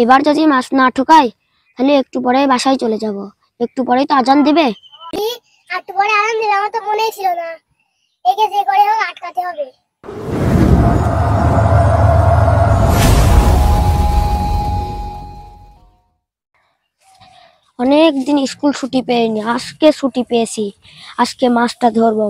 এবার যদি মাছ না ঠোকায় তাহলে একটু পরে বাসায় চলে যাব। একটু পরেই তো আজান দিবে। একটু পরে আজান দিবে, আমার তো মনেই ছিল না। একে যে করে হোক আটকাতে হবে। অনেক দিন স্কুল ছুটি পেইনি, আজকে ছুটি পেয়েছি। আজকে মাছটা ধরবো।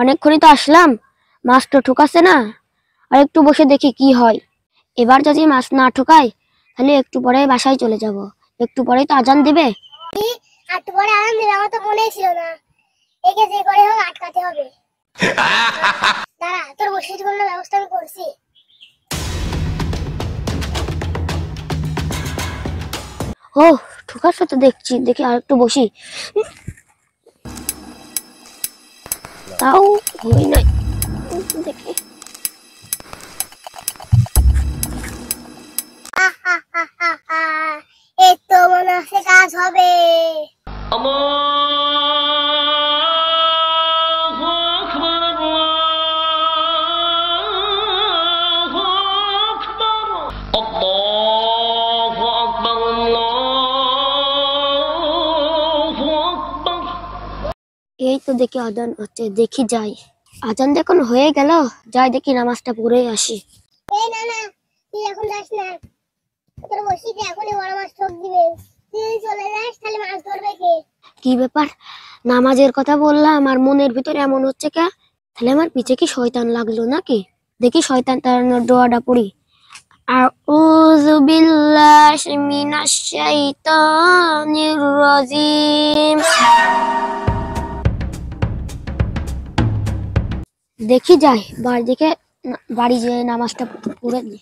অনেকক্ষণই তো আসলাম, মাছ তো ঠোকাচ্ছে না। আর একটু বসে দেখি কি হয়। এবার যদি মাছ না ঠোকায় তাহলে একটু পরে বাসায় চলে যাব। একটু পরেই তো আজান দিবে। একটু পরে আজান দিবে, আমার তো মনেই ছিল না। একে যে করে হোক আটকাতে হবে। দাঁড়া, তোর বসির জন্য ব্যবস্থা আমি করছি। ও ঠোকাচ্ছে তো দেখছি, দেখি আর একটু বসি। তাও হয় নাই, দেখি। এই তো মনে হচ্ছে কাজ হবে। এই তো দেখি আজান হচ্ছে, দেখি যাই। আজান যখন হয়ে গেল, যাই দেখি নামাজটা পড়ে আসি। এই না না, তুই এখন যাস না। তোর বসিতে এখনই বড় মাছ ঠক দিবে। তুই চলে যাস, তাহলে মাছ ধরবে কে? কি ব্যাপার, নামাজের কথা বললাম আর মনের ভিতরে এমন হচ্ছে কে? তাহলে আমার পিছে কি শয়তান লাগলো নাকি? দেখি শয়তান তাড়ানোর দোয়াটা পড়ি। আউযু বিল্লাহি মিনাশ শাইতানির রাজিম। দেখি যাই বাড়ি যেয়ে নামাজটা পড়ে নি।